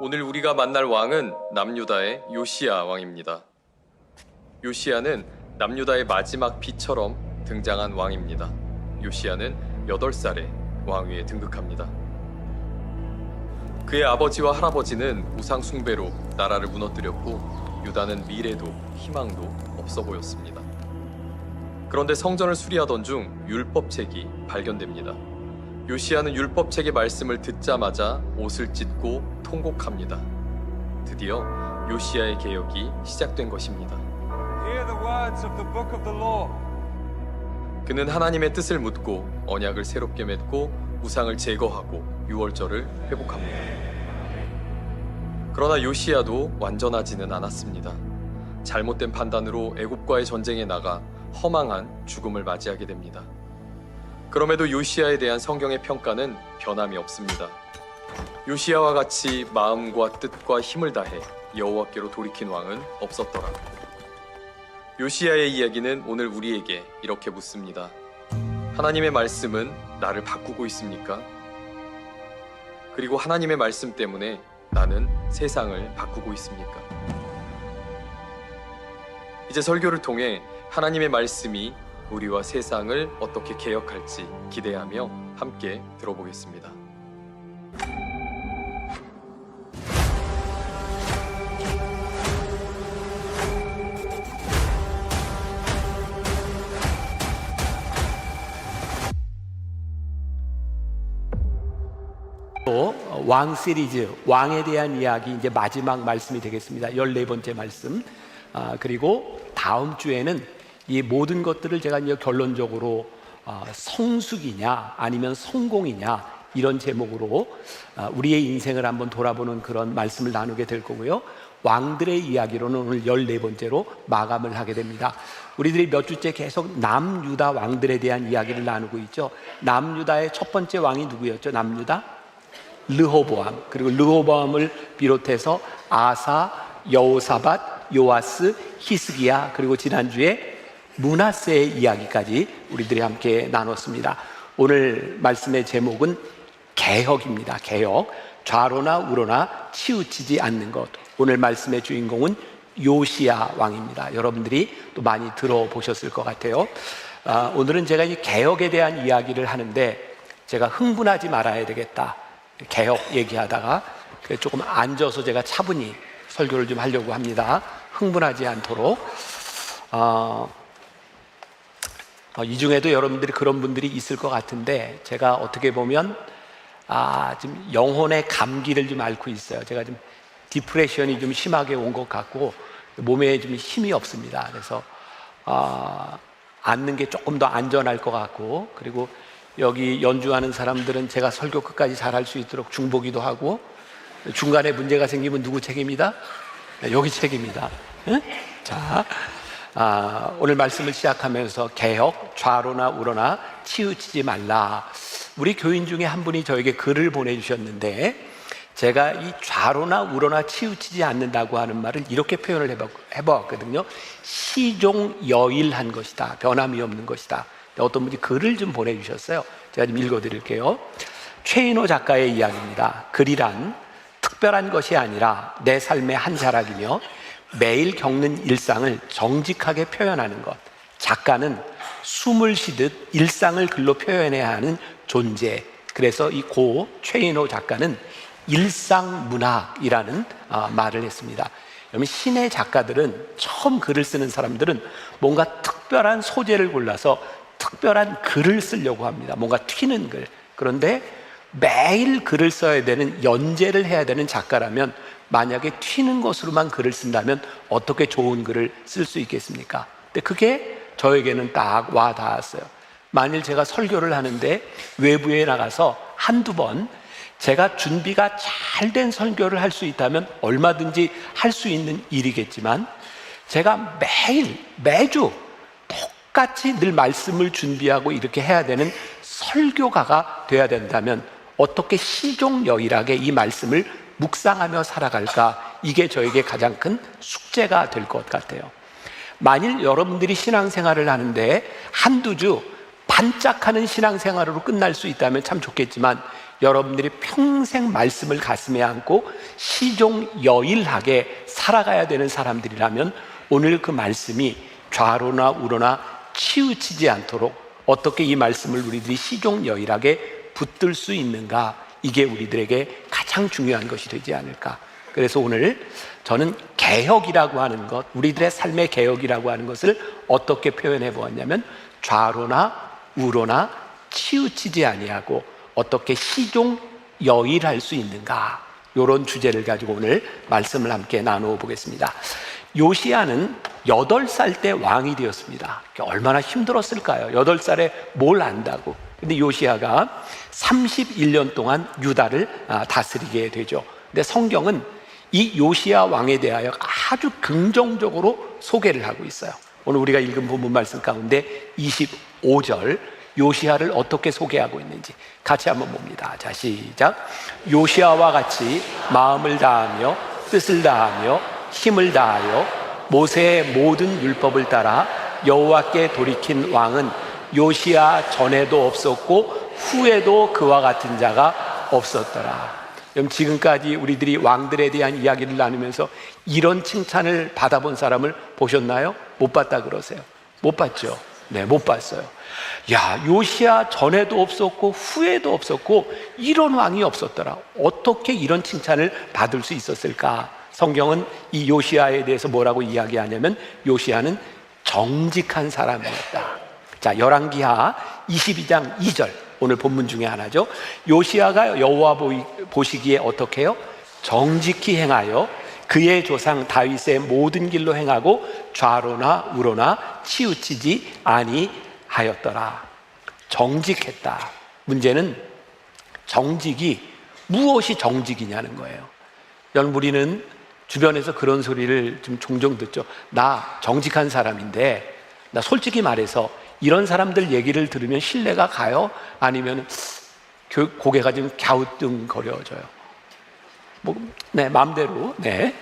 오늘 우리가 만날 왕은 남유다의 요시야 왕입니다. 요시야는 남유다의 마지막 비처럼 등장한 왕입니다. 요시야는 8살에 왕위에 등극합니다. 그의 아버지와 할아버지는 우상 숭배로 나라를 무너뜨렸고 유다는 미래도 희망도 없어 보였습니다. 그런데 성전을 수리하던 중 율법책이 발견됩니다. 요시야는 율법책의 말씀을 듣자마자 옷을 찢고 통곡합니다. 드디어 요시야의 개혁이 시작된 것입니다. Hear the words of the book of the law. 그는 하나님의 뜻을 묻고 언약을 새롭게 맺고 우상을 제거하고 유월절을 회복합니다. 그러나 요시야도 완전하지는 않았습니다. 잘못된 판단으로 애굽과의 전쟁에 나가 허망한 죽음을 맞이하게 됩니다. 그럼에도 요시야에 대한 성경의 평가는 변함이 없습니다. 요시야와 같이 마음과 뜻과 힘을 다해 여호와께로 돌이킨 왕은 없었더라. 요시야의 이야기는 오늘 우리에게 이렇게 묻습니다. 하나님의 말씀은 나를 바꾸고 있습니까? 그리고 하나님의 말씀 때문에 나는 세상을 바꾸고 있습니까? 이제 설교를 통해 하나님의 말씀이 우리와 세상을 어떻게 개혁할지 기대하며 함께 들어보겠습니다. 왕 시리즈, 왕에 대한 이야기 이제 마지막 말씀이 되겠습니다. 14번째 말씀. 그리고 다음 주에는 이 모든 것들을 제가 이제 결론적으로 성숙이냐 아니면 성공이냐 이런 제목으로 우리의 인생을 한번 돌아보는 그런 말씀을 나누게 될 거고요. 왕들의 이야기로는 오늘 14번째로 마감을 하게 됩니다. 우리들이 몇 주째 계속 남유다 왕들에 대한 이야기를 나누고 있죠. 남유다의 첫 번째 왕이 누구였죠? 남유다? 르호보암. 그리고 르호보암을 비롯해서 아사, 여호사밧, 요아스, 히스기야, 그리고 지난주에 므낫세의 이야기까지 우리들이 함께 나눴습니다. 오늘 말씀의 제목은 개혁입니다. 개혁. 좌로나 우로나 치우치지 않는 것. 오늘 말씀의 주인공은 요시야 왕입니다. 여러분들이 또 많이 들어보셨을 것 같아요. 오늘은 제가 이 개혁에 대한 이야기를 하는데 제가 흥분하지 말아야 되겠다. 개혁 얘기하다가 조금 앉아서 제가 차분히 설교를 좀 하려고 합니다. 흥분하지 않도록. 이 중에도 여러분들이 그런 분들이 있을 것 같은데 제가 어떻게 보면 지금 영혼의 감기를 좀 앓고 있어요. 제가 좀 디프레션이 좀 심하게 온 것 같고 몸에 좀 힘이 없습니다. 그래서 앉는 게 조금 더 안전할 것 같고, 그리고 여기 연주하는 사람들은 제가 설교 끝까지 잘할 수 있도록 중보기도 하고, 중간에 문제가 생기면 누구 책임이다? 여기 책임이다. 응? 자, 오늘 말씀을 시작하면서 개혁, 좌로나 우로나 치우치지 말라. 우리 교인 중에 한 분이 저에게 글을 보내주셨는데 제가 이 좌로나 우로나 치우치지 않는다고 하는 말을 이렇게 표현을 해보았거든요. 시종여일한 것이다. 변함이 없는 것이다. 어떤 분이 글을 좀 보내주셨어요. 제가 좀 읽어드릴게요. 최인호 작가의 이야기입니다. 글이란 특별한 것이 아니라 내 삶의 한 자락이며 매일 겪는 일상을 정직하게 표현하는 것. 작가는 숨을 쉬듯 일상을 글로 표현해야 하는 존재. 그래서 이 고 최인호 작가는 일상문학이라는 말을 했습니다. 여러분, 신의 작가들은, 처음 글을 쓰는 사람들은 뭔가 특별한 소재를 골라서 특별한 글을 쓰려고 합니다. 뭔가 튀는 글. 그런데 매일 글을 써야 되는, 연재를 해야 되는 작가라면 만약에 튀는 것으로만 글을 쓴다면 어떻게 좋은 글을 쓸 수 있겠습니까? 근데 그게 저에게는 딱 와 닿았어요. 만일 제가 설교를 하는데 외부에 나가서 한두 번 제가 준비가 잘 된 설교를 할 수 있다면 얼마든지 할 수 있는 일이겠지만, 제가 매주 똑같이 늘 말씀을 준비하고 이렇게 해야 되는 설교가가 돼야 된다면 어떻게 시종여일하게 이 말씀을 묵상하며 살아갈까? 이게 저에게 가장 큰 숙제가 될 것 같아요. 만일 여러분들이 신앙생활을 하는데 한두 주 반짝하는 신앙생활으로 끝날 수 있다면 참 좋겠지만, 여러분들이 평생 말씀을 가슴에 안고 시종여일하게 살아가야 되는 사람들이라면 오늘 그 말씀이 좌로나 우로나 치우치지 않도록 어떻게 이 말씀을 우리들이 시종여일하게 붙들 수 있는가, 이게 우리들에게 가장 중요한 것이 되지 않을까. 그래서 오늘 저는 개혁이라고 하는 것, 우리들의 삶의 개혁이라고 하는 것을 어떻게 표현해 보았냐면 좌로나 우로나 치우치지 아니하고 어떻게 시종여일할 수 있는가, 이런 주제를 가지고 오늘 말씀을 함께 나누어 보겠습니다. 요시야는 8살 때 왕이 되었습니다. 얼마나 힘들었을까요? 8살에 뭘 안다고. 근데 요시야가 31년 동안 유다를 다스리게 되죠. 근데 성경은 이 요시야 왕에 대하여 아주 긍정적으로 소개를 하고 있어요. 오늘 우리가 읽은 본문 말씀 가운데 25절 요시야를 어떻게 소개하고 있는지 같이 한번 봅니다. 자, 시작. 요시야와 같이 마음을 다하며 뜻을 다하며 힘을 다하여 모세의 모든 율법을 따라 여호와께 돌이킨 왕은 요시야 전에도 없었고 후에도 그와 같은 자가 없었더라. 그럼 지금까지 우리들이 왕들에 대한 이야기를 나누면서 이런 칭찬을 받아본 사람을 보셨나요? 못 봤다 그러세요. 못 봤죠? 네, 못 봤어요. 야, 요시야 전에도 없었고 후에도 없었고 이런 왕이 없었더라. 어떻게 이런 칭찬을 받을 수 있었을까? 성경은 이 요시야에 대해서 뭐라고 이야기하냐면 요시야는 정직한 사람이었다. 자, 열왕기하 22장 2절, 오늘 본문 중에 하나죠. 요시야가 여호와 보시기에 어떻게 해요? 정직히 행하여 그의 조상 다윗의 모든 길로 행하고 좌로나 우로나 치우치지 아니하였더라. 정직했다. 문제는 정직이 무엇이 정직이냐는 거예요. 여러분, 우리는 주변에서 그런 소리를 좀 종종 듣죠. 나 정직한 사람인데, 나 솔직히 말해서 이런 사람들 얘기를 들으면 신뢰가 가요? 아니면 고개가 좀 갸우뚱거려져요? 네, 마음대로. 네.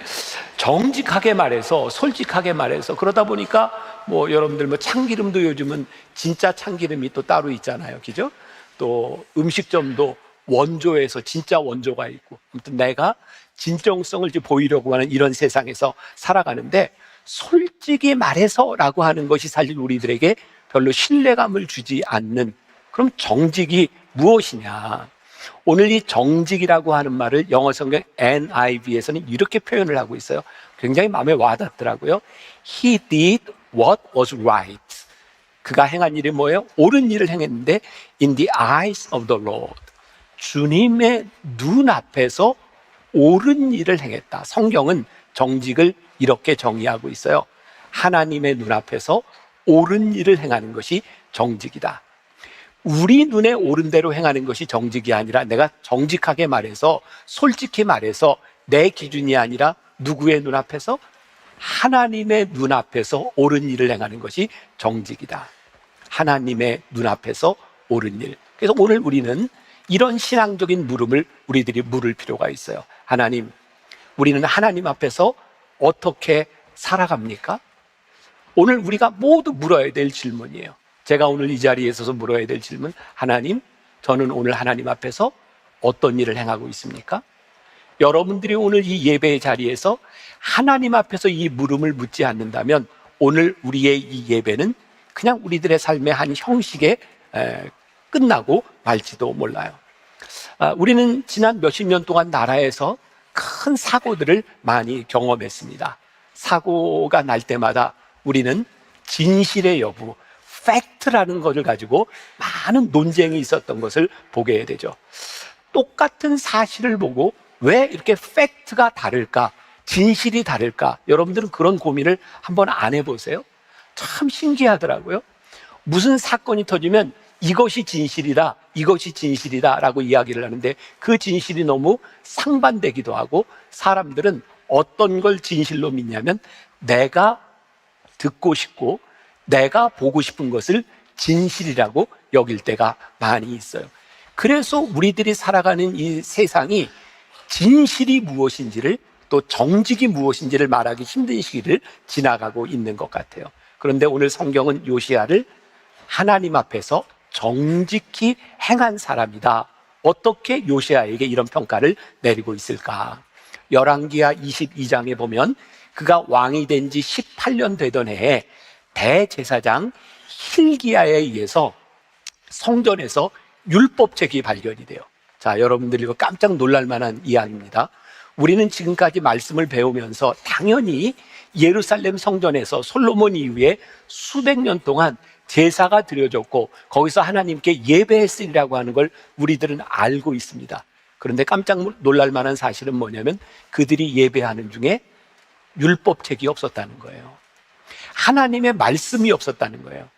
정직하게 말해서, 솔직하게 말해서, 그러다 보니까 여러분들 참기름도 요즘은 진짜 참기름이 또 따로 있잖아요. 그죠? 또 음식점도 원조에서 진짜 원조가 있고, 아무튼 내가 진정성을 보이려고 하는 이런 세상에서 살아가는데, 솔직히 말해서라고 하는 것이 사실 우리들에게 별로 신뢰감을 주지 않는, 그럼 정직이 무엇이냐? 오늘 이 정직이라고 하는 말을 영어 성경 NIV에서는 이렇게 표현을 하고 있어요. 굉장히 마음에 와닿더라고요. He did what was right. 그가 행한 일이 뭐예요? 옳은 일을 행했는데 in the eyes of the Lord. 주님의 눈앞에서 옳은 일을 행했다. 성경은 정직을 이렇게 정의하고 있어요. 하나님의 눈앞에서 옳은 일을 행하는 것이 정직이다. 우리 눈에 옳은 대로 행하는 것이 정직이 아니라, 내가 정직하게 말해서, 솔직히 말해서 내 기준이 아니라 누구의 눈앞에서? 하나님의 눈앞에서 옳은 일을 행하는 것이 정직이다. 하나님의 눈앞에서 옳은 일. 그래서 오늘 우리는 이런 신앙적인 물음을 우리들이 물을 필요가 있어요. 하나님, 우리는 하나님 앞에서 어떻게 살아갑니까? 오늘 우리가 모두 물어야 될 질문이에요. 제가 오늘 이 자리에 있어서 물어야 될 질문, 하나님, 저는 오늘 하나님 앞에서 어떤 일을 행하고 있습니까? 여러분들이 오늘 이 예배의 자리에서 하나님 앞에서 이 물음을 묻지 않는다면 오늘 우리의 이 예배는 그냥 우리들의 삶의 한 형식에 끝나고 말지도 몰라요. 우리는 지난 몇십 년 동안 나라에서 큰 사고들을 많이 경험했습니다. 사고가 날 때마다 우리는 진실의 여부, 팩트라는 것을 가지고 많은 논쟁이 있었던 것을 보게 되죠. 똑같은 사실을 보고 왜 이렇게 팩트가 다를까? 진실이 다를까? 여러분들은 그런 고민을 한번 안 해보세요? 참 신기하더라고요. 무슨 사건이 터지면 이것이 진실이다, 이것이 진실이다 라고 이야기를 하는데 그 진실이 너무 상반되기도 하고, 사람들은 어떤 걸 진실로 믿냐면 내가 듣고 싶고 내가 보고 싶은 것을 진실이라고 여길 때가 많이 있어요. 그래서 우리들이 살아가는 이 세상이 진실이 무엇인지를, 또 정직이 무엇인지를 말하기 힘든 시기를 지나가고 있는 것 같아요. 그런데 오늘 성경은 요시야를 하나님 앞에서 정직히 행한 사람이다 어떻게 요시아에게 이런 평가를 내리고 있을까? 열왕기하 22장에 보면 그가 왕이 된 지 18년 되던 해에 대제사장 hil기야에 의해서 성전에서 율법책이 발견이 돼요. 자, 여러분들 이거 깜짝 놀랄 만한 이야기입니다. 우리는 지금까지 말씀을 배우면서 당연히 예루살렘 성전에서 솔로몬 이후에 수백 년 동안 제사가 드려졌고 거기서 하나님께 예배했으리라고 하는 걸 우리들은 알고 있습니다. 그런데 깜짝 놀랄 만한 사실은 뭐냐면 그들이 예배하는 중에 율법책이 없었다는 거예요. 하나님의 말씀이 없었다는 거예요.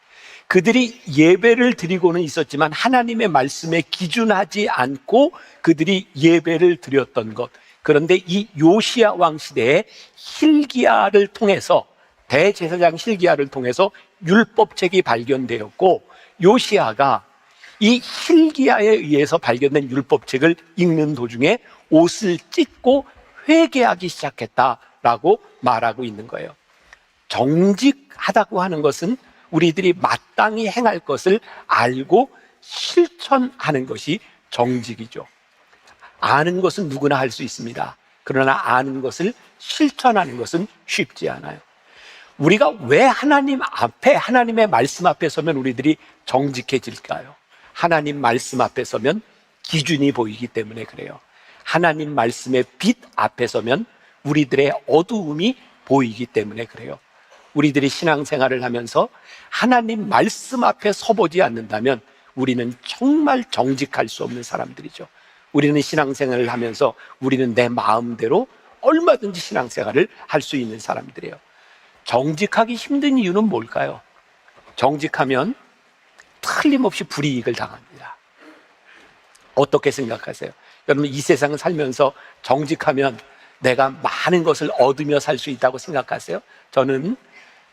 그들이 예배를 드리고는 있었지만 하나님의 말씀에 기준하지 않고 그들이 예배를 드렸던 것. 그런데 이 요시야 왕 시대에 hil기야를 통해서 대제사장 hil기야를 통해서 율법책이 발견되었고 요시야가 이 hil기야에 의해서 발견된 율법책을 읽는 도중에 옷을 찢고 회개하기 시작했다라고 말하고 있는 거예요. 정직하다고 하는 것은 우리들이 마땅히 행할 것을 알고 실천하는 것이 정직이죠. 아는 것은 누구나 할 수 있습니다. 그러나 아는 것을 실천하는 것은 쉽지 않아요. 우리가 왜 하나님 앞에, 하나님의 말씀 앞에 서면 우리들이 정직해질까요? 하나님 말씀 앞에 서면 기준이 보이기 때문에 그래요. 하나님 말씀의 빛 앞에 서면 우리들의 어두움이 보이기 때문에 그래요. 우리들이 신앙생활을 하면서 하나님 말씀 앞에 서보지 않는다면 우리는 정말 정직할 수 없는 사람들이죠. 우리는 신앙생활을 하면서 우리는 내 마음대로 얼마든지 신앙생활을 할 수 있는 사람들이에요. 정직하기 힘든 이유는 뭘까요? 정직하면 틀림없이 불이익을 당합니다. 어떻게 생각하세요? 여러분 이 세상을 살면서 정직하면 내가 많은 것을 얻으며 살 수 있다고 생각하세요? 저는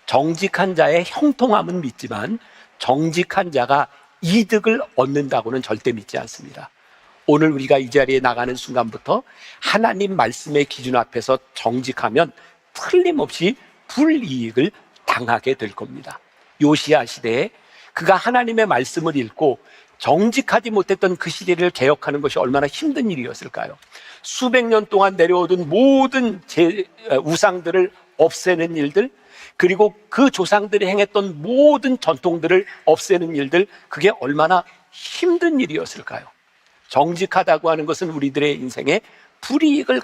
정직한 자의 형통함은 믿지만 정직한 자가 이득을 얻는다고는 절대 믿지 않습니다. 오늘 우리가 이 자리에 나가는 순간부터 하나님 말씀의 기준 앞에서 정직하면 틀림없이 불이익을 당하게 될 겁니다. 요시야 시대에 그가 하나님의 말씀을 읽고 정직하지 못했던 그 시대를 개혁하는 것이 얼마나 힘든 일이었을까요? 수백 년 동안 내려오던 모든 우상들을 없애는 일들, 그리고 그 조상들이 행했던 모든 전통들을 없애는 일들, 그게 얼마나 힘든 일이었을까요? 정직하다고 하는 것은 우리들의 인생에 불이익을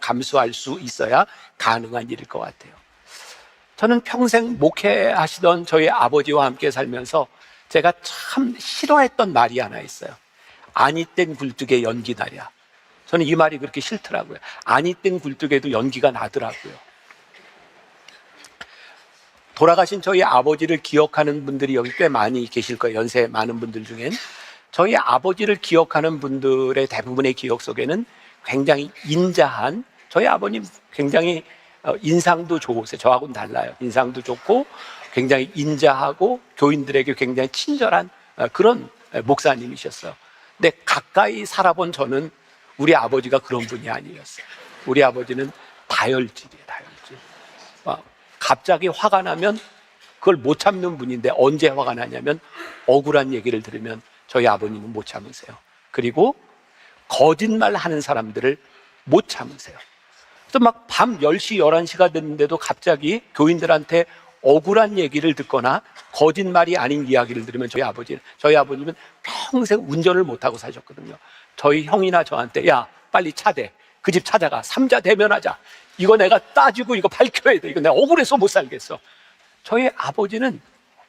감수할 수 있어야 가능한 일일 것 같아요. 저는 평생 목회하시던 저희 아버지와 함께 살면서 제가 참 싫어했던 말이 하나 있어요. 아니 땐 굴뚝에 연기 나랴. 저는 이 말이 그렇게 싫더라고요. 아니 땐 굴뚝에도 연기가 나더라고요. 돌아가신 저희 아버지를 기억하는 분들이 여기 꽤 많이 계실 거예요. 연세 많은 분들 중엔. 저희 아버지를 기억하는 분들의 대부분의 기억 속에는 굉장히 인자한, 저희 아버님 굉장히 인상도 좋으세요. 저하고는 달라요. 인상도 좋고 굉장히 인자하고 교인들에게 굉장히 친절한 그런 목사님이셨어요. 근데 가까이 살아본 저는 우리 아버지가 그런 분이 아니었어요. 우리 아버지는 다혈질이에요. 다혈질. 갑자기 화가 나면 그걸 못 참는 분인데 언제 화가 나냐면 억울한 얘기를 들으면 저희 아버님은 못 참으세요. 그리고 거짓말 하는 사람들을 못 참으세요. 그래서 막 밤 10시, 11시가 됐는데도 갑자기 교인들한테 억울한 얘기를 듣거나 거짓말이 아닌 이야기를 들으면 저희 아버님은 평생 운전을 못하고 사셨거든요. 저희 형이나 저한테 야 빨리 차대, 그 집 찾아가, 삼자 대면하자, 이거 내가 따지고 이거 밝혀야 돼, 이거 내가 억울해서 못 살겠어. 저희 아버지는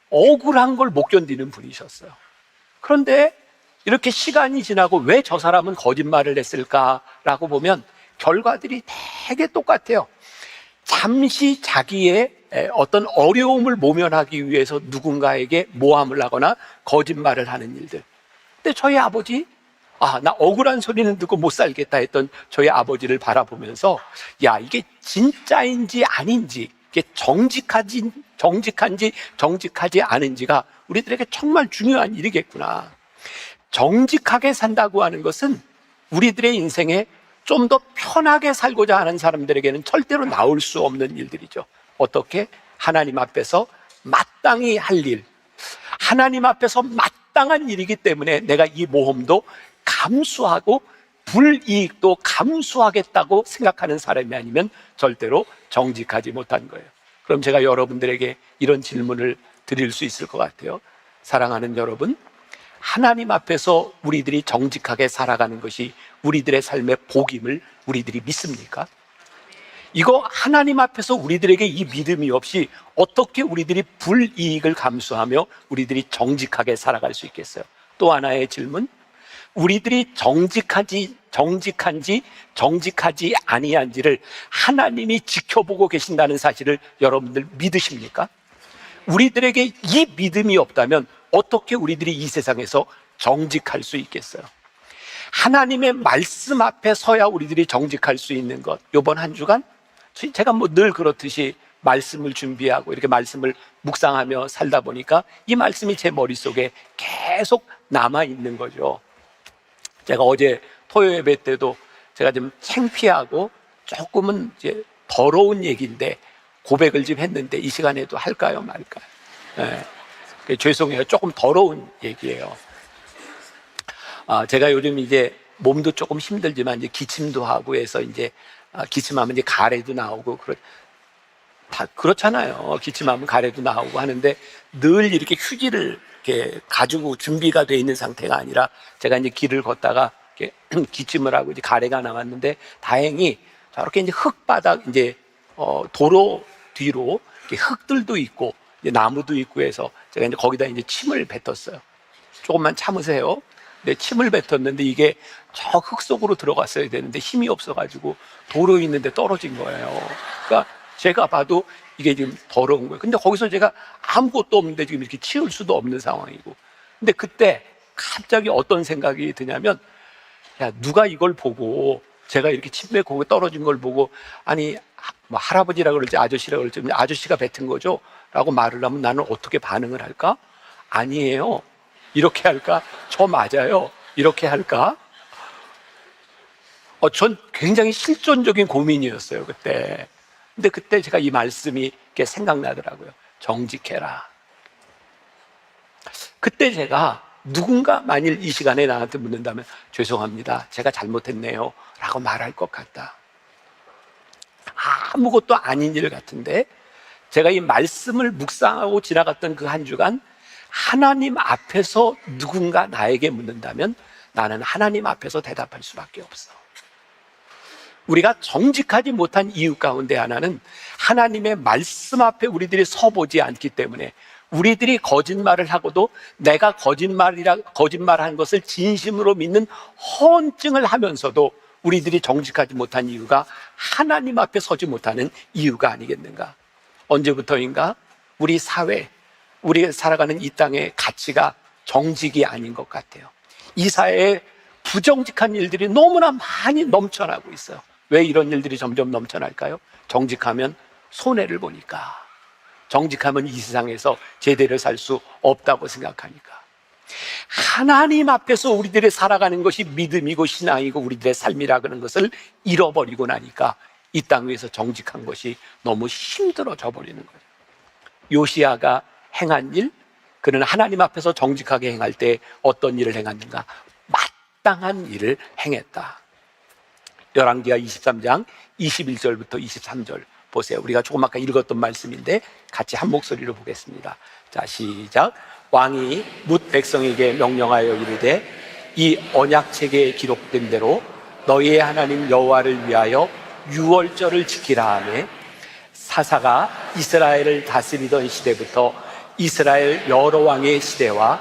억울한 걸 못 견디는 분이셨어요. 그런데 이렇게 시간이 지나고 왜 저 사람은 거짓말을 했을까라고 보면 결과들이 되게 똑같아요. 잠시 자기의 어떤 어려움을 모면하기 위해서 누군가에게 모함을 하거나 거짓말을 하는 일들. 근데 저희 아버지, 나 억울한 소리는 듣고 못 살겠다 했던 저희 아버지를 바라보면서 야, 이게 진짜인지 아닌지, 이게 정직한지 정직하지 않은지가 우리들에게 정말 중요한 일이겠구나. 정직하게 산다고 하는 것은 우리들의 인생에 좀 더 편하게 살고자 하는 사람들에게는 절대로 나올 수 없는 일들이죠. 어떻게? 하나님 앞에서 마땅히 할 일, 하나님 앞에서 마땅한 일이기 때문에 내가 이 모험도 감수하고 불이익도 감수하겠다고 생각하는 사람이 아니면 절대로 정직하지 못한 거예요. 그럼 제가 여러분들에게 이런 질문을 드릴 수 있을 것 같아요. 사랑하는 여러분, 하나님 앞에서 우리들이 정직하게 살아가는 것이 우리들의 삶의 복임을 우리들이 믿습니까? 이거 하나님 앞에서 우리들에게 이 믿음이 없이 어떻게 우리들이 불이익을 감수하며 우리들이 정직하게 살아갈 수 있겠어요? 또 하나의 질문, 우리들이 정직한지 정직하지 아니한지를 하나님이 지켜보고 계신다는 사실을 여러분들 믿으십니까? 우리들에게 이 믿음이 없다면 어떻게 우리들이 이 세상에서 정직할 수 있겠어요? 하나님의 말씀 앞에 서야 우리들이 정직할 수 있는 것. 이번 한 주간 제가 늘 그렇듯이 말씀을 준비하고 이렇게 말씀을 묵상하며 살다 보니까 이 말씀이 제 머릿속에 계속 남아있는 거죠. 제가 어제 토요 예배 때도 제가 좀 창피하고 조금은 이제 더러운 얘기인데 고백을 좀 했는데 이 시간에도 할까요 말까요? 네. 죄송해요. 조금 더러운 얘기예요. 제가 요즘 이제 몸도 조금 힘들지만 이제 기침도 하고 해서 이제 기침하면 이제 가래도 나오고 다 그렇잖아요. 기침하면 가래도 나오고 하는데 늘 이렇게 휴지를 이렇게 가지고 준비가 돼 있는 상태가 아니라 제가 이제 길을 걷다가 이렇게 기침을 하고 이제 가래가 나왔는데 다행히 저렇게 이제 흙바닥 이제 도로 뒤로 이렇게 흙들도 있고 이제 나무도 있고 해서 제가 이제 거기다 이제 침을 뱉었어요. 조금만 참으세요. 근데 침을 뱉었는데 이게 저 흙 속으로 들어갔어야 되는데 힘이 없어가지고 도로에 있는데 떨어진 거예요. 그러니까 제가 봐도 이게 지금 더러운 거예요. 근데 거기서 제가 아무것도 없는데 지금 이렇게 치울 수도 없는 상황이고. 근데 그때 갑자기 어떤 생각이 드냐면, 야, 누가 이걸 보고 제가 이렇게 침 뱉고 떨어진 걸 보고, 아니, 뭐 할아버지라 그럴지 아저씨라 그럴지 아저씨가 뱉은 거죠? 라고 말을 하면 나는 어떻게 반응을 할까? 아니에요. 이렇게 할까? 저 맞아요. 이렇게 할까? 전 굉장히 실존적인 고민이었어요, 그때. 근데 그때 제가 이 말씀이 이렇게 생각나더라고요. 정직해라. 그때 제가 누군가 만일 이 시간에 나한테 묻는다면 죄송합니다. 제가 잘못했네요. 라고 말할 것 같다. 아무것도 아닌 일 같은데 제가 이 말씀을 묵상하고 지나갔던 그 한 주간 하나님 앞에서 누군가 나에게 묻는다면 나는 하나님 앞에서 대답할 수밖에 없어. 우리가 정직하지 못한 이유 가운데 하나는 하나님의 말씀 앞에 우리들이 서보지 않기 때문에 우리들이 거짓말을 하고도 내가 거짓말한 것을 진심으로 믿는 헌증을 하면서도 우리들이 정직하지 못한 이유가 하나님 앞에 서지 못하는 이유가 아니겠는가? 언제부터인가? 우리 사회, 우리가 살아가는 이 땅의 가치가 정직이 아닌 것 같아요. 이 사회에 부정직한 일들이 너무나 많이 넘쳐나고 있어요. 왜 이런 일들이 점점 넘쳐날까요? 정직하면 손해를 보니까. 정직하면 이 세상에서 제대로 살 수 없다고 생각하니까. 하나님 앞에서 우리들이 살아가는 것이 믿음이고 신앙이고 우리들의 삶이라는 것을 잃어버리고 나니까 이 땅 위에서 정직한 것이 너무 힘들어져 버리는 거예요. 요시야가 행한 일, 그는 하나님 앞에서 정직하게 행할 때 어떤 일을 행했는가? 마땅한 일을 행했다. 열왕기하 23장 21절부터 23절 보세요. 우리가 조금 아까 읽었던 말씀인데 같이 한 목소리로 보겠습니다. 자, 시작. 왕이 뭇 백성에게 명령하여 이르되 이 언약책에 기록된 대로 너희의 하나님 여호와를 위하여 유월절을 지키라 하매 사사가 이스라엘을 다스리던 시대부터 이스라엘 여러 왕의 시대와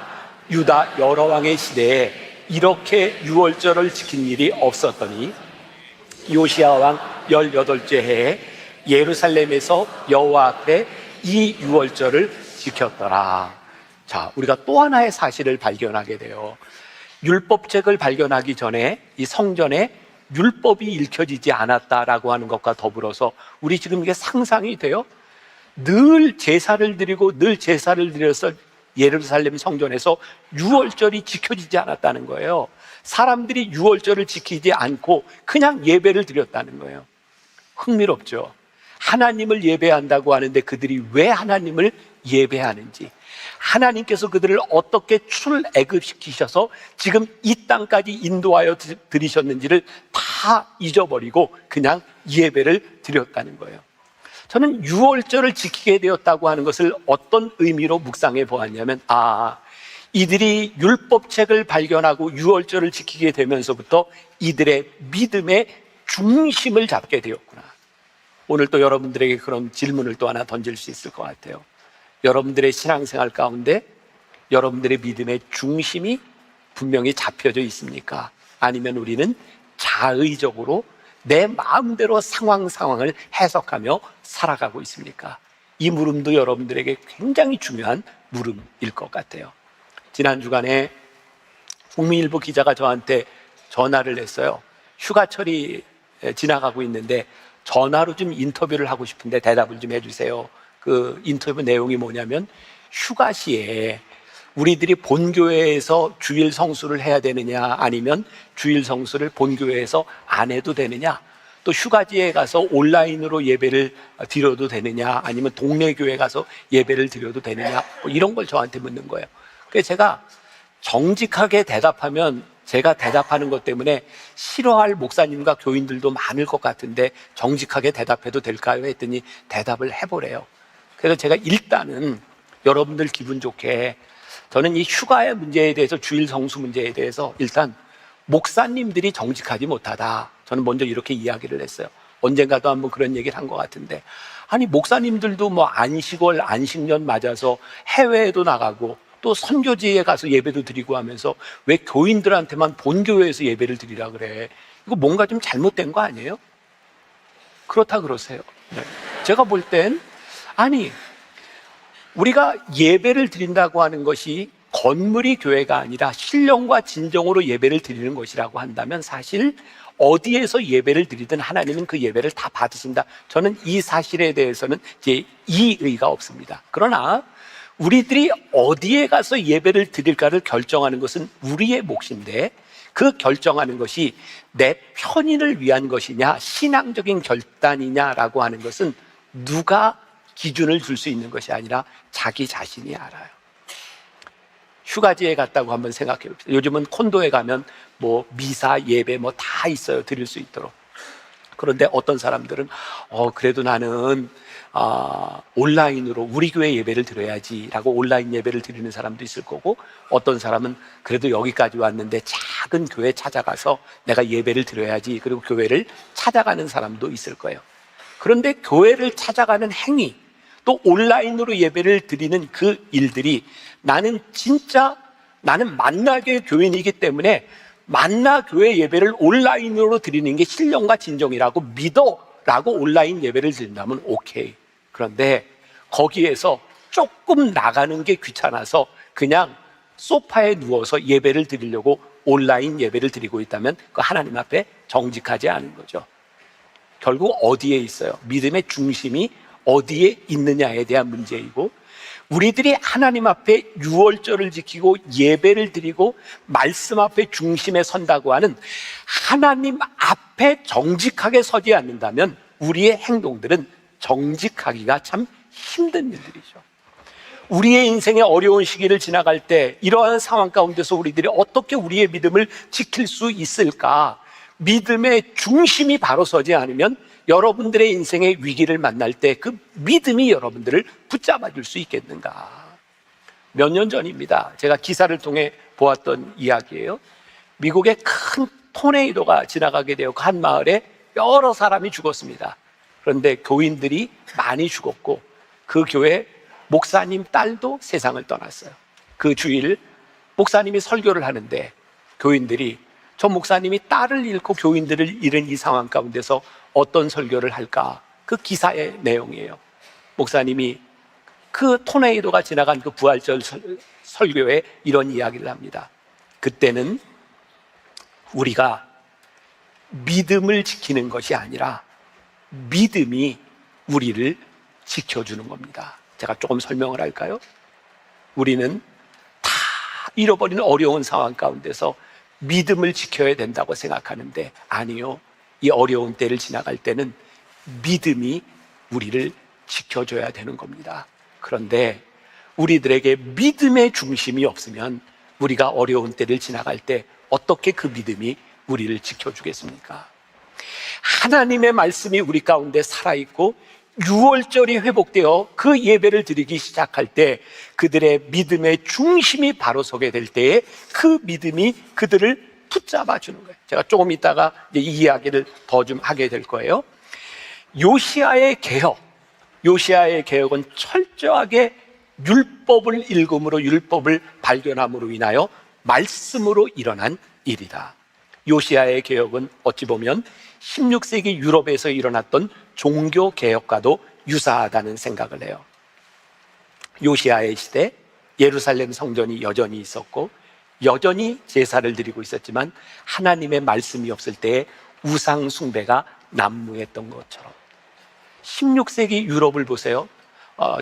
유다 여러 왕의 시대에 이렇게 유월절을 지킨 일이 없었더니 요시야 왕 18째 해에 예루살렘에서 여호와 앞에 이 유월절을 지켰더라. 자, 우리가 또 하나의 사실을 발견하게 돼요. 율법책을 발견하기 전에 이 성전에 율법이 읽혀지지 않았다라고 하는 것과 더불어서 우리 지금 이게 상상이 돼요? 늘 제사를 드려서 예루살렘 성전에서 유월절이 지켜지지 않았다는 거예요. 사람들이 유월절을 지키지 않고 그냥 예배를 드렸다는 거예요. 흥미롭죠? 하나님을 예배한다고 하는데 그들이 왜 하나님을 예배하는지, 하나님께서 그들을 어떻게 출애굽시키셔서 지금 이 땅까지 인도하여 들이셨는지를 다 잊어버리고 그냥 예배를 드렸다는 거예요. 저는 유월절을 지키게 되었다고 하는 것을 어떤 의미로 묵상해 보았냐면, 이들이 율법책을 발견하고 유월절을 지키게 되면서부터 이들의 믿음의 중심을 잡게 되었구나. 오늘 또 여러분들에게 그런 질문을 또 하나 던질 수 있을 것 같아요. 여러분들의 신앙생활 가운데 여러분들의 믿음의 중심이 분명히 잡혀져 있습니까? 아니면 우리는 자의적으로 내 마음대로 상황을 해석하며 살아가고 있습니까? 이 물음도 여러분들에게 굉장히 중요한 물음일 것 같아요. 지난 주간에 국민일보 기자가 저한테 전화를 했어요. 휴가철이 지나가고 있는데 전화로 좀 인터뷰를 하고 싶은데 대답을 좀 해주세요. 그 인터뷰 내용이 뭐냐면, 휴가 시에 우리들이 본교회에서 주일 성수를 해야 되느냐, 아니면 주일 성수를 본교회에서 안 해도 되느냐, 또 휴가지에 가서 온라인으로 예배를 드려도 되느냐, 아니면 동네 교회 가서 예배를 드려도 되느냐, 뭐 이런 걸 저한테 묻는 거예요. 그래서 제가 정직하게 대답하면 제가 대답하는 것 때문에 싫어할 목사님과 교인들도 많을 것 같은데 정직하게 대답해도 될까요? 했더니 대답을 해보래요. 그래서 제가 일단은 여러분들 기분 좋게, 저는 이 휴가의 문제에 대해서, 주일 성수 문제에 대해서 일단 목사님들이 정직하지 못하다, 저는 먼저 이렇게 이야기를 했어요. 언젠가도 한번 그런 얘기를 한 것 같은데, 아니 목사님들도 뭐 안식월, 안식년 맞아서 해외에도 나가고 또 선교지에 가서 예배도 드리고 하면서 왜 교인들한테만 본교회에서 예배를 드리라 그래? 이거 뭔가 좀 잘못된 거 아니에요? 그렇다 그러세요. 네. 제가 볼 땐, 아니 우리가 예배를 드린다고 하는 것이 건물이 교회가 아니라 신령과 진정으로 예배를 드리는 것이라고 한다면, 사실 어디에서 예배를 드리든 하나님은 그 예배를 다 받으신다. 저는 이 사실에 대해서는 이제 이의가 없습니다. 그러나 우리들이 어디에 가서 예배를 드릴까를 결정하는 것은 우리의 몫인데, 그 결정하는 것이 내 편인을 위한 것이냐, 신앙적인 결단이냐라고 하는 것은 누가 기준을 줄 수 있는 것이 아니라 자기 자신이 알아요. 휴가지에 갔다고 한번 생각해 봅시다. 요즘은 콘도에 가면 뭐 미사, 예배 뭐 다 있어요. 드릴 수 있도록. 그런데 어떤 사람들은 그래도 나는 온라인으로 우리 교회 예배를 드려야지라고 온라인 예배를 드리는 사람도 있을 거고, 어떤 사람은 그래도 여기까지 왔는데 작은 교회 찾아가서 내가 예배를 드려야지, 그리고 교회를 찾아가는 사람도 있을 거예요. 그런데 교회를 찾아가는 행위, 또 온라인으로 예배를 드리는 그 일들이, 나는 만나교회 교인이기 때문에 만나교회 예배를 온라인으로 드리는 게 신령과 진정이라고 믿어라고 온라인 예배를 드린다면 오케이. 그런데 거기에서 조금 나가는 게 귀찮아서 그냥 소파에 누워서 예배를 드리려고 온라인 예배를 드리고 있다면 그 하나님 앞에 정직하지 않은 거죠. 결국 어디에 있어요? 믿음의 중심이 어디에 있느냐에 대한 문제이고, 우리들이 하나님 앞에 유월절을 지키고 예배를 드리고 말씀 앞에 중심에 선다고 하는, 하나님 앞에 정직하게 서지 않는다면 우리의 행동들은 정직하기가 참 힘든 일들이죠. 우리의 인생의 어려운 시기를 지나갈 때 이러한 상황 가운데서 우리들이 어떻게 우리의 믿음을 지킬 수 있을까? 믿음의 중심이 바로 서지 않으면 여러분들의 인생의 위기를 만날 때 그 믿음이 여러분들을 붙잡아 줄 수 있겠는가? 몇 년 전입니다. 제가 기사를 통해 보았던 이야기예요. 미국의 큰 토네이도가 지나가게 되어 한 마을에 여러 사람이 죽었습니다. 그런데 교인들이 많이 죽었고, 그 교회 목사님 딸도 세상을 떠났어요. 그 주일 목사님이 설교를 하는데 교인들이, 저 목사님이 딸을 잃고 교인들을 잃은 이 상황 가운데서 어떤 설교를 할까? 그 기사의 내용이에요. 목사님이 그 토네이도가 지나간 그 부활절 설교에 이런 이야기를 합니다. 그때는 우리가 믿음을 지키는 것이 아니라 믿음이 우리를 지켜주는 겁니다. 제가 조금 설명을 할까요? 우리는 다 잃어버린 어려운 상황 가운데서 믿음을 지켜야 된다고 생각하는데, 아니요. 이 어려운 때를 지나갈 때는 믿음이 우리를 지켜줘야 되는 겁니다. 그런데 우리들에게 믿음의 중심이 없으면 우리가 어려운 때를 지나갈 때 어떻게 그 믿음이 우리를 지켜주겠습니까? 하나님의 말씀이 우리 가운데 살아있고 6월절이 회복되어 그 예배를 드리기 시작할 때 그들의 믿음의 중심이 바로 서게 될 때에 그 믿음이 그들을 붙잡아 주는 거예요. 제가 조금 있다가 이 이야기를 더 좀 하게 될 거예요. 요시야의 개혁은 철저하게 율법을 읽음으로, 율법을 발견함으로 인하여 말씀으로 일어난 일이다. 요시야의 개혁은 어찌 보면 16세기 유럽에서 일어났던 종교 개혁과도 유사하다는 생각을 해요. 요시야의 시대 예루살렘 성전이 여전히 있었고 여전히 제사를 드리고 있었지만 하나님의 말씀이 없을 때에 우상 숭배가 난무했던 것처럼 16세기 유럽을 보세요.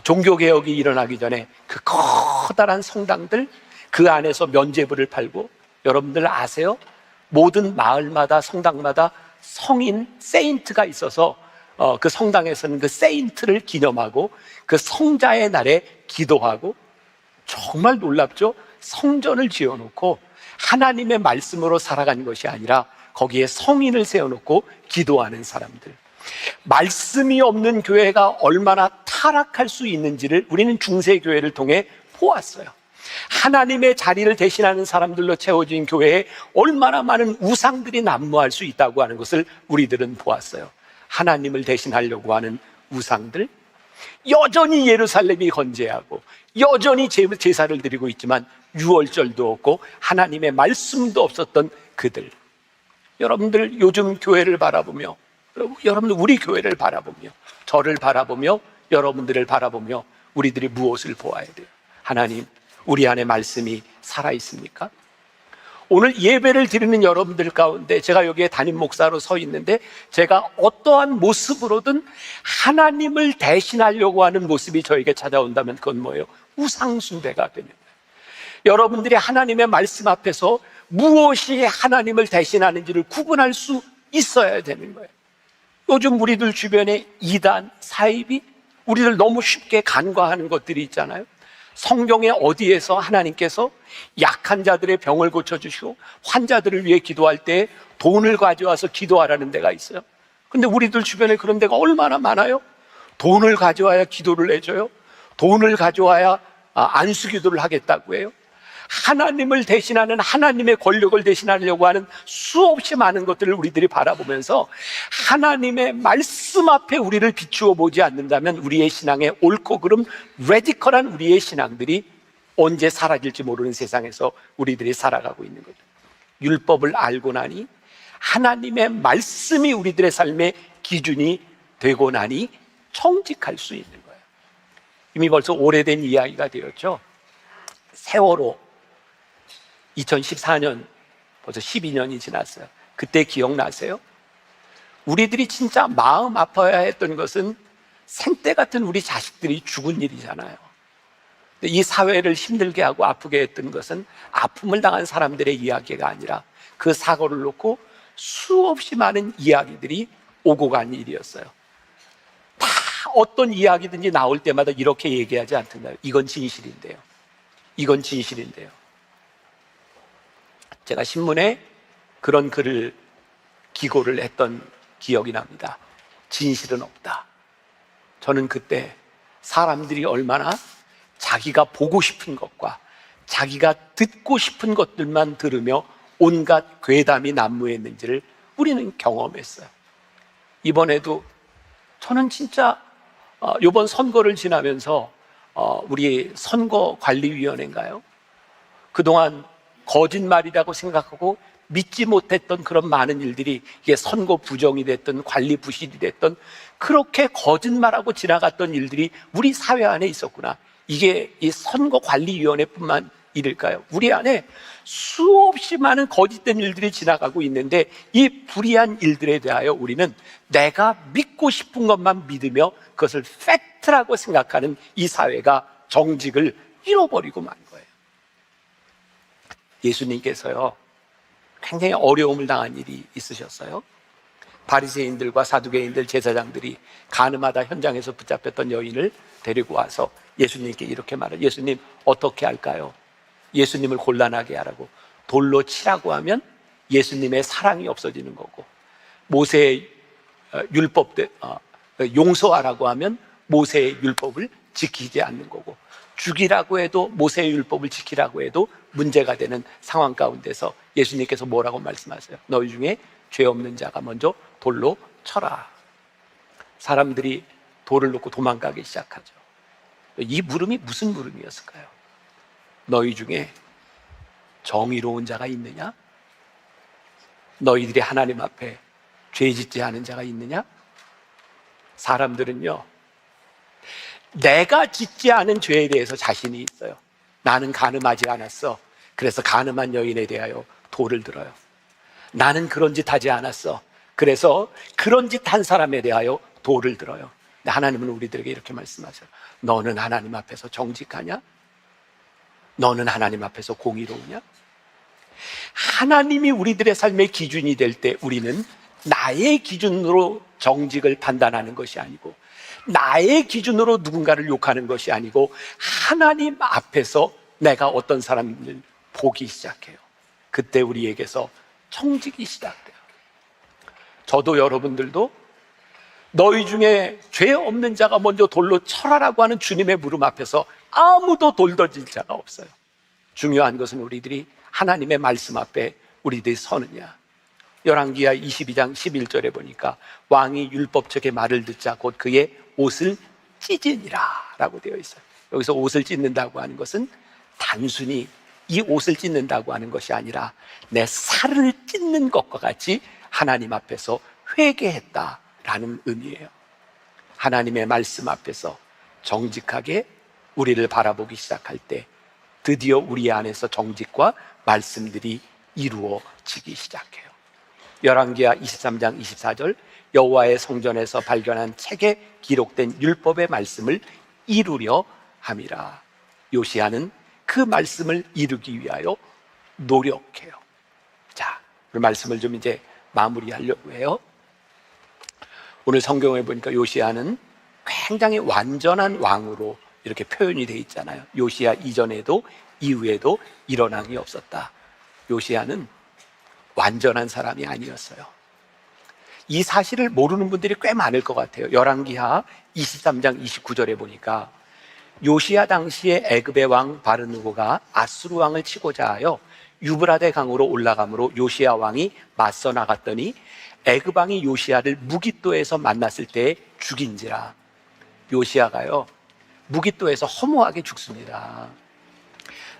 종교개혁이 일어나기 전에 그 커다란 성당들, 그 안에서 면죄부를 팔고, 여러분들 아세요? 모든 마을마다 성당마다 성인 세인트가 있어서 그 성당에서는 그 세인트를 기념하고 그 성자의 날에 기도하고, 정말 놀랍죠? 성전을 지어놓고 하나님의 말씀으로 살아가는 것이 아니라 거기에 성인을 세워놓고 기도하는 사람들. 말씀이 없는 교회가 얼마나 타락할 수 있는지를 우리는 중세교회를 통해 보았어요. 하나님의 자리를 대신하는 사람들로 채워진 교회에 얼마나 많은 우상들이 난무할 수 있다고 하는 것을 우리들은 보았어요. 하나님을 대신하려고 하는 우상들, 여전히 예루살렘이 건재하고 여전히 제사를 드리고 있지만 유월절도 없고 하나님의 말씀도 없었던 그들. 여러분들 요즘 교회를 바라보며, 여러분들 우리 교회를 바라보며, 저를 바라보며, 여러분들을 바라보며 우리들이 무엇을 보아야 돼요? 하나님, 우리 안에 말씀이 살아있습니까? 오늘 예배를 드리는 여러분들 가운데 제가 여기에 담임 목사로 서 있는데 제가 어떠한 모습으로든 하나님을 대신하려고 하는 모습이 저에게 찾아온다면 그건 뭐예요? 우상숭배가 되는 거예요. 여러분들이 하나님의 말씀 앞에서 무엇이 하나님을 대신하는지를 구분할 수 있어야 되는 거예요. 요즘 우리들 주변에 이단, 사이비, 우리들 너무 쉽게 간과하는 것들이 있잖아요. 성경에 어디에서 하나님께서 약한 자들의 병을 고쳐주시고 환자들을 위해 기도할 때 돈을 가져와서 기도하라는 데가 있어요. 근데 우리들 주변에 그런 데가 얼마나 많아요? 돈을 가져와야 기도를 해줘요? 돈을 가져와야 안수기도를 하겠다고 해요? 하나님을 대신하는, 하나님의 권력을 대신하려고 하는 수없이 많은 것들을 우리들이 바라보면서 하나님의 말씀 앞에 우리를 비추어 보지 않는다면 우리의 신앙의 옳고 그름, 레디컬한 우리의 신앙들이 언제 사라질지 모르는 세상에서 우리들이 살아가고 있는 거죠. 율법을 알고 나니, 하나님의 말씀이 우리들의 삶의 기준이 되고 나니 청직할 수 있는 거예요. 이미 벌써 오래된 이야기가 되었죠. 세월호 2014년, 벌써 12년이 지났어요. 그때 기억나세요? 우리들이 진짜 마음 아파야 했던 것은 생때 같은 우리 자식들이 죽은 일이잖아요. 근데 이 사회를 힘들게 하고 아프게 했던 것은 아픔을 당한 사람들의 이야기가 아니라 그 사고를 놓고 수없이 많은 이야기들이 오고 간 일이었어요. 다 어떤 이야기든지 나올 때마다 이렇게 얘기하지 않던가요? 이건 진실인데요. 이건 진실인데요. 제가 신문에 그런 글을 기고를 했던 기억이 납니다. 진실은 없다. 저는 그때 사람들이 얼마나 자기가 보고 싶은 것과 자기가 듣고 싶은 것들만 들으며 온갖 괴담이 난무했는지를 우리는 경험했어요. 이번에도 저는 진짜 이번 선거를 지나면서 우리 선거관리위원회인가요? 그동안 거짓말이라고 생각하고 믿지 못했던 그런 많은 일들이 이게 선거 부정이 됐든 관리 부실이 됐든 그렇게 거짓말하고 지나갔던 일들이 우리 사회 안에 있었구나. 이게 이 선거관리위원회뿐만 일일까요? 우리 안에 수없이 많은 거짓된 일들이 지나가고 있는데 이 불의한 일들에 대하여 우리는 내가 믿고 싶은 것만 믿으며 그것을 팩트라고 생각하는 이 사회가 정직을 잃어버리고 만 거예요. 예수님께서요 굉장히 어려움을 당한 일이 있으셨어요. 바리새인들과 사두개인들, 제사장들이 가늠하다 현장에서 붙잡혔던 여인을 데리고 와서 예수님께 이렇게 말해요. 예수님, 어떻게 할까요? 예수님을 곤란하게 하라고. 돌로 치라고 하면 예수님의 사랑이 없어지는 거고, 모세의 율법 용서하라고 하면 모세의 율법을 지키지 않는 거고, 죽이라고 해도 모세의 율법을 지키라고 해도 문제가 되는 상황 가운데서 예수님께서 뭐라고 말씀하세요? 너희 중에 죄 없는 자가 먼저 돌로 쳐라. 사람들이 돌을 놓고 도망가기 시작하죠. 이 물음이 무슨 물음이었을까요? 너희 중에 정의로운 자가 있느냐? 너희들이 하나님 앞에 죄 짓지 않은 자가 있느냐? 사람들은요, 내가 짓지 않은 죄에 대해서 자신이 있어요. 나는 간음하지 않았어. 그래서 간음한 여인에 대하여 돌을 들어요. 나는 그런 짓 하지 않았어. 그래서 그런 짓 한 사람에 대하여 돌을 들어요. 근데 하나님은 우리들에게 이렇게 말씀하세요. 너는 하나님 앞에서 정직하냐? 너는 하나님 앞에서 공의로우냐? 하나님이 우리들의 삶의 기준이 될 때 우리는 나의 기준으로 정직을 판단하는 것이 아니고, 나의 기준으로 누군가를 욕하는 것이 아니고, 하나님 앞에서 내가 어떤 사람인지를 보기 시작해요. 그때 우리에게서 정직이 시작돼요. 저도 여러분들도 너희 중에 죄 없는 자가 먼저 돌로 쳐라라고 하는 주님의 물음 앞에서 아무도 돌 던질 자가 없어요. 중요한 것은 우리들이 하나님의 말씀 앞에 우리들이 서느냐. 열왕기하 22장 11절에 보니까 왕이 율법책의 말을 듣자 곧 그의 옷을 찢으니라 라고 되어 있어요. 여기서 옷을 찢는다고 하는 것은 단순히 이 옷을 찢는다고 하는 것이 아니라 내 살을 찢는 것과 같이 하나님 앞에서 회개했다라는 의미예요. 하나님의 말씀 앞에서 정직하게 우리를 바라보기 시작할 때 드디어 우리 안에서 정직과 말씀들이 이루어지기 시작해요. 열왕기하 23장 24절 여호와의 성전에서 발견한 책에 기록된 율법의 말씀을 이루려 함이라. 요시야는 그 말씀을 이루기 위하여 노력해요. 자, 그 말씀을 좀 이제 마무리하려고 해요. 오늘 성경에 보니까 요시야는 굉장히 완전한 왕으로 이렇게 표현이 되어 있잖아요. 요시야 이전에도 이후에도 이런 왕이 없었다. 요시야는 완전한 사람이 아니었어요. 이 사실을 모르는 분들이 꽤 많을 것 같아요. 열왕기하 23장 29절에 보니까 요시야 당시에 애굽의 왕 바르느고가 아수르 왕을 치고자 하여 유브라데 강으로 올라가므로 요시야 왕이 맞서 나갔더니 애굽 왕이 요시야를 무깃도에서 만났을 때 죽인지라. 요시야가요, 무깃도에서 허무하게 죽습니다.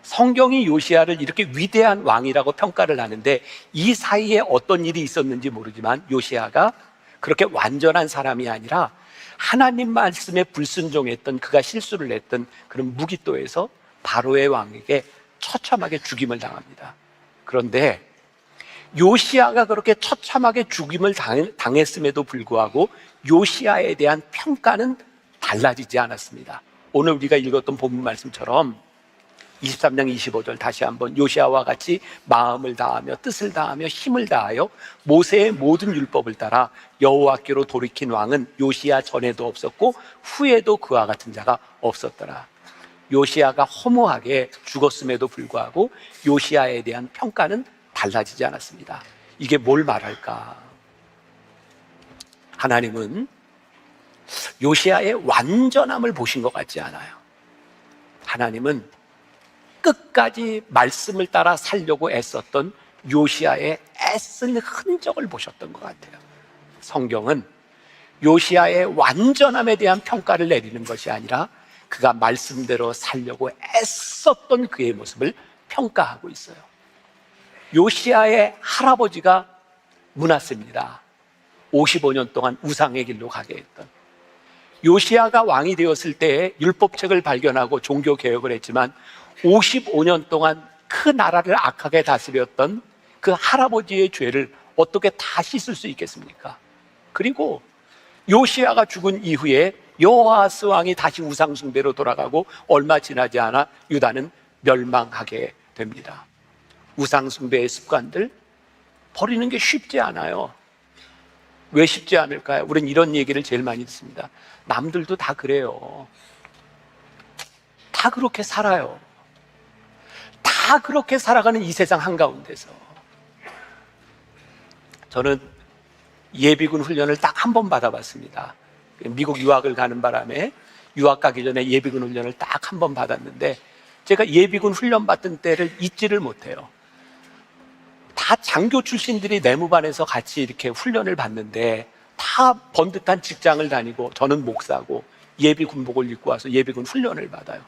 성경이 요시야를 이렇게 위대한 왕이라고 평가를 하는데 이 사이에 어떤 일이 있었는지 모르지만 요시야가 그렇게 완전한 사람이 아니라 하나님 말씀에 불순종했던, 그가 실수를 했던 그런 무깃도에서 바로의 왕에게 처참하게 죽임을 당합니다. 그런데 요시야가 그렇게 처참하게 죽임을 당했음에도 불구하고 요시야에 대한 평가는 달라지지 않았습니다. 오늘 우리가 읽었던 본문 말씀처럼 23장 25절 다시 한번 요시야와 같이 마음을 다하며 뜻을 다하며 힘을 다하여 모세의 모든 율법을 따라 여호와께로 돌이킨 왕은 요시야 전에도 없었고 후에도 그와 같은 자가 없었더라. 요시야가 허무하게 죽었음에도 불구하고 요시야에 대한 평가는 달라지지 않았습니다. 이게 뭘 말할까? 하나님은 요시야의 완전함을 보신 것 같지 않아요. 하나님은 끝까지 말씀을 따라 살려고 애썼던 요시야의 애쓴 흔적을 보셨던 것 같아요. 성경은 요시야의 완전함에 대한 평가를 내리는 것이 아니라 그가 말씀대로 살려고 애썼던 그의 모습을 평가하고 있어요. 요시야의 할아버지가 므낫세입니다. 55년 동안 우상의 길로 가게 했던. 요시야가 왕이 되었을 때 율법책을 발견하고 종교개혁을 했지만 55년 동안 그 나라를 악하게 다스렸던 그 할아버지의 죄를 어떻게 다 씻을 수 있겠습니까? 그리고 요시야가 죽은 이후에 여호아스 왕이 다시 우상 숭배로 돌아가고 얼마 지나지 않아 유다는 멸망하게 됩니다. 우상 숭배의 습관들 버리는 게 쉽지 않아요. 왜 쉽지 않을까요? 우린 이런 얘기를 제일 많이 듣습니다. 남들도 다 그래요. 다 그렇게 살아요. 다 그렇게 살아가는 이 세상 한가운데서 저는 예비군 훈련을 딱 한 번 받아봤습니다. 미국 유학을 가는 바람에 유학 가기 전에 예비군 훈련을 딱 한 번 받았는데 제가 예비군 훈련 받던 때를 잊지를 못해요. 다 장교 출신들이 내무반에서 같이 이렇게 훈련을 받는데 다 번듯한 직장을 다니고 저는 목사고 예비군복을 입고 와서 예비군 훈련을 받아요.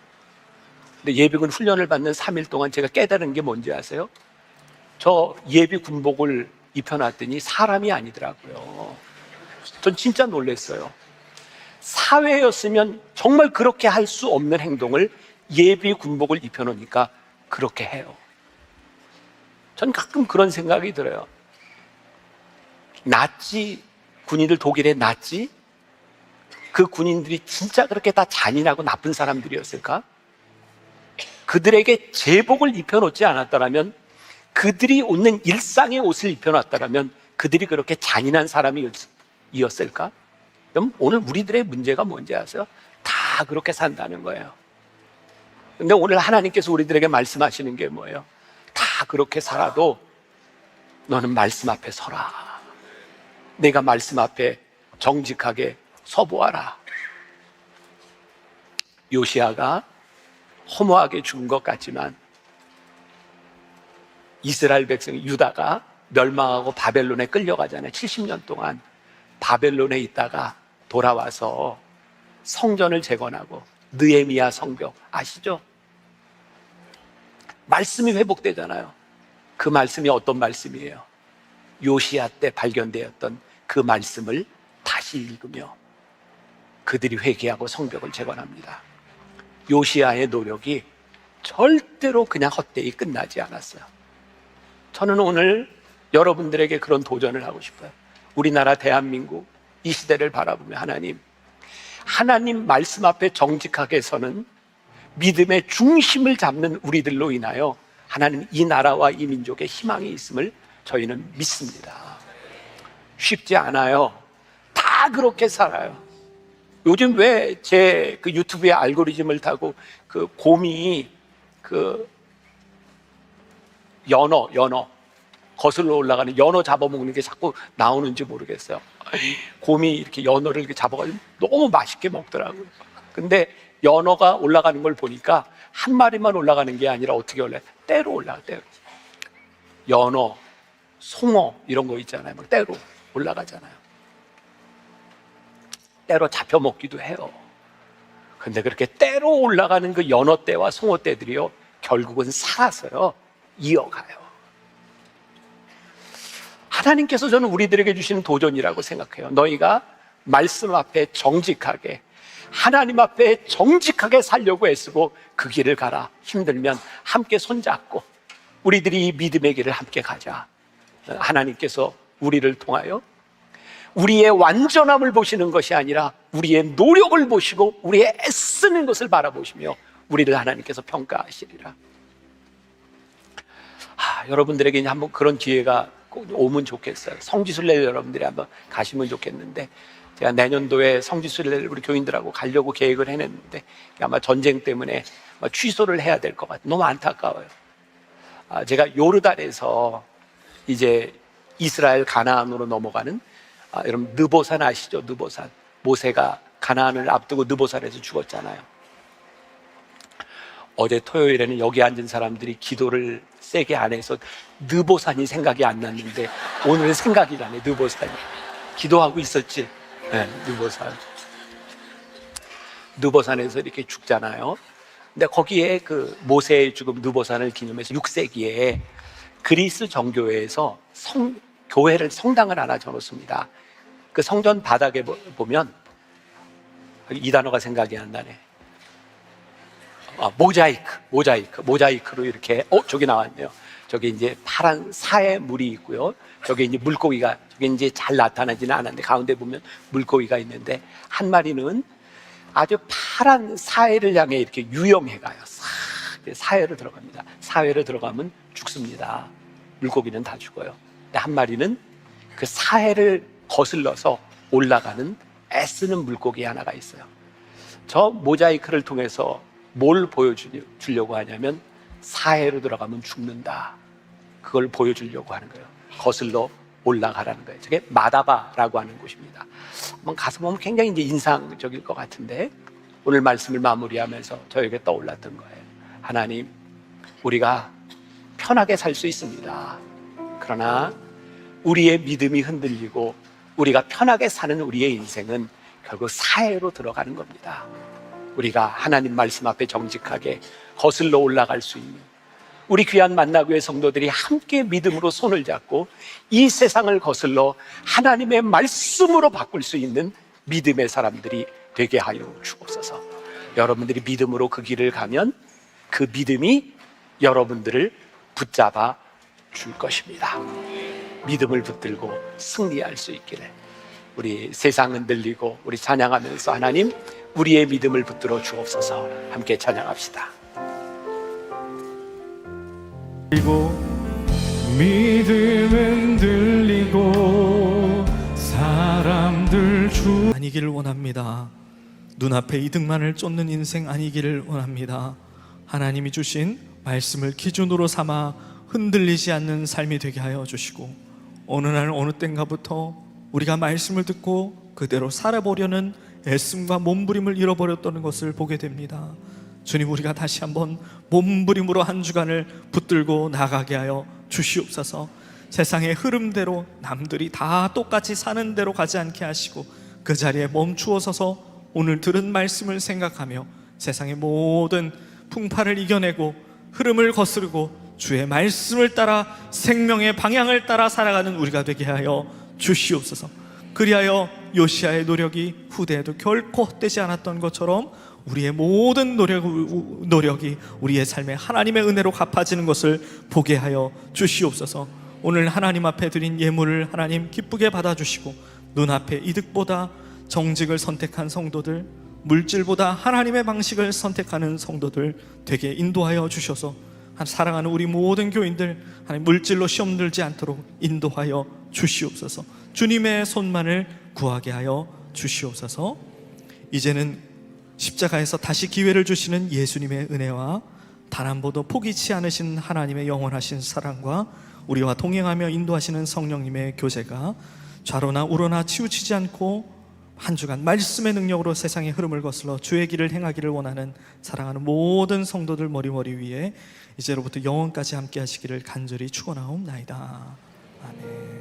근데 예비군 훈련을 받는 3일 동안 제가 깨달은 게 뭔지 아세요? 저 예비군복을 입혀놨더니 사람이 아니더라고요. 전 진짜 놀랐어요. 사회였으면 정말 그렇게 할 수 없는 행동을 예비군복을 입혀놓으니까 그렇게 해요. 전 가끔 그런 생각이 들어요. 나치 군인들 독일에 나치? 그 군인들이 진짜 그렇게 다 잔인하고 나쁜 사람들이었을까? 그들에게 제복을 입혀놓지 않았더라면, 그들이 입는 일상의 옷을 입혀놨더라면 그들이 그렇게 잔인한 사람이었을까? 그럼 오늘 우리들의 문제가 뭔지 아세요? 다 그렇게 산다는 거예요. 근데 오늘 하나님께서 우리들에게 말씀하시는 게 뭐예요? 다 그렇게 살아도 너는 말씀 앞에 서라. 내가 말씀 앞에 정직하게 서보아라. 요시야가 허무하게 죽은 것 같지만 이스라엘 백성 유다가 멸망하고 바벨론에 끌려가잖아요. 70년 동안 바벨론에 있다가 돌아와서 성전을 재건하고 느헤미야 성벽 아시죠? 말씀이 회복되잖아요. 그 말씀이 어떤 말씀이에요? 요시야 때 발견되었던 그 말씀을 다시 읽으며 그들이 회개하고 성벽을 재건합니다. 요시야의 노력이 절대로 그냥 헛되이 끝나지 않았어요. 저는 오늘 여러분들에게 그런 도전을 하고 싶어요. 우리나라 대한민국 이 시대를 바라보며 하나님 말씀 앞에 정직하게 서는 믿음의 중심을 잡는 우리들로 인하여 하나님 이 나라와 이 민족의 희망이 있음을 저희는 믿습니다. 쉽지 않아요. 다 그렇게 살아요. 요즘 왜 제 그 유튜브의 알고리즘을 타고 그 곰이 그 연어 거슬러 올라가는 연어 잡아먹는 게 자꾸 나오는지 모르겠어요. 곰이 이렇게 연어를 이렇게 잡아가지고 너무 맛있게 먹더라고요. 근데 연어가 올라가는 걸 보니까 한 마리만 올라가는 게 아니라 어떻게 올라가요? 떼로 올라가요. 떼로. 연어, 송어 이런 거 있잖아요. 막 떼로 올라가잖아요. 떼로 잡혀 먹기도 해요. 근데 그렇게 떼로 올라가는 그 연어 떼와 송어 떼들이요 결국은 살아서요 이어가요. 하나님께서 저는 우리들에게 주시는 도전이라고 생각해요. 너희가 말씀 앞에 정직하게 하나님 앞에 정직하게 살려고 애쓰고 그 길을 가라. 힘들면 함께 손잡고 우리들이 이 믿음의 길을 함께 가자. 하나님께서 우리를 통하여 우리의 완전함을 보시는 것이 아니라 우리의 노력을 보시고 우리의 애쓰는 것을 바라보시며 우리를 하나님께서 평가하시리라. 여러분들에게 이제 한번 그런 기회가 꼭 오면 좋겠어요. 성지순례를 여러분들이 한번 가시면 좋겠는데, 제가 내년도에 성지순례를 우리 교인들하고 가려고 계획을 해냈는데 아마 전쟁 때문에 취소를 해야 될 것 같아요. 너무 안타까워요. 제가 요르단에서 이제 이스라엘 가나안으로 넘어가는 여러분 느보산 아시죠? 느보산. 모세가 가나안을 앞두고 느보산에서 죽었잖아요. 어제 토요일에는 여기 앉은 사람들이 기도를 세게 안 해서 느보산이 생각이 안 났는데 오늘은 생각이 나네. 느보산이. 기도하고 있었지. 네, 느보산에서 이렇게 죽잖아요. 근데 거기에 그 모세의 죽음 느보산을 기념해서 6세기에 그리스 정교회에서 교회를 성당을 하나 지어놓습니다. 그 성전 바닥에 보면 이 단어가 생각이 안 나네. 모자이크로 이렇게 저기 나왔네요. 저기 이제 파란 사의 물이 있고요. 저기 이제 물고기가 저기 이제 잘 나타나지는 않았는데 가운데 보면 물고기가 있는데 한 마리는 아주 파란 사해를 향해 이렇게 유영해 가요. 사해로 들어갑니다. 사해로 들어가면 죽습니다. 물고기는 다 죽어요. 근데 한 마리는 그 사해를 거슬러서 올라가는 애쓰는 물고기 하나가 있어요. 저 모자이크를 통해서 뭘 보여주려고 하냐면 사해로 들어가면 죽는다. 그걸 보여주려고 하는 거예요. 거슬러 올라가라는 거예요. 저게 마다바라고 하는 곳입니다. 한번 가서 보면 굉장히 이제 인상적일 것 같은데 오늘 말씀을 마무리하면서 저에게 떠올랐던 거예요. 하나님, 우리가 편하게 살 수 있습니다. 그러나 우리의 믿음이 흔들리고 우리가 편하게 사는 우리의 인생은 결국 사해로 들어가는 겁니다. 우리가 하나님 말씀 앞에 정직하게 거슬러 올라갈 수 있는 우리 귀한 만나교회 성도들이 함께 믿음으로 손을 잡고 이 세상을 거슬러 하나님의 말씀으로 바꿀 수 있는 믿음의 사람들이 되게 하여 주옵소서. 여러분들이 믿음으로 그 길을 가면 그 믿음이 여러분들을 붙잡아 줄 것입니다. 믿음을 붙들고 승리할 수 있기를 우리 세상 흔들리고 우리 찬양하면서 하나님 우리의 믿음을 붙들어 주옵소서. 함께 찬양합시다. 믿음은 들리고 사람들 주 아니기를 원합니다. 눈앞에 이득만을 쫓는 인생 아니기를 원합니다. 하나님이 주신 말씀을 기준으로 삼아 흔들리지 않는 삶이 되게 하여 주시고 어느 날 어느 때인가부터 우리가 말씀을 듣고 그대로 살아보려는 애씀과 몸부림을 잃어버렸다는 것을 보게 됩니다. 주님, 우리가 다시 한번 몸부림으로 한 주간을 붙들고 나가게 하여 주시옵소서. 세상의 흐름대로 남들이 다 똑같이 사는 대로 가지 않게 하시고 그 자리에 멈추어 서서 오늘 들은 말씀을 생각하며 세상의 모든 풍파를 이겨내고 흐름을 거스르고 주의 말씀을 따라 생명의 방향을 따라 살아가는 우리가 되게 하여 주시옵소서. 그리하여 요시야의 노력이 후대에도 결코 헛되지 않았던 것처럼 우리의 모든 노력이 우리의 삶에 하나님의 은혜로 갚아지는 것을 보게 하여 주시옵소서. 오늘 하나님 앞에 드린 예물을 하나님 기쁘게 받아주시고 눈앞에 이득보다 정직을 선택한 성도들, 물질보다 하나님의 방식을 선택하는 성도들 되게 인도하여 주셔서 사랑하는 우리 모든 교인들 하나님 물질로 시험 들지 않도록 인도하여 주시옵소서. 주님의 손만을 구하게 하여 주시옵소서. 이제는 십자가에서 다시 기회를 주시는 예수님의 은혜와 단 한 번도 포기치 않으신 하나님의 영원하신 사랑과 우리와 동행하며 인도하시는 성령님의 교제가 좌로나 우로나 치우치지 않고 한 주간 말씀의 능력으로 세상의 흐름을 거슬러 주의 길을 행하기를 원하는 사랑하는 모든 성도들 머리 위에 이제로부터 영원까지 함께 하시기를 간절히 축원하옵나이다. 아멘.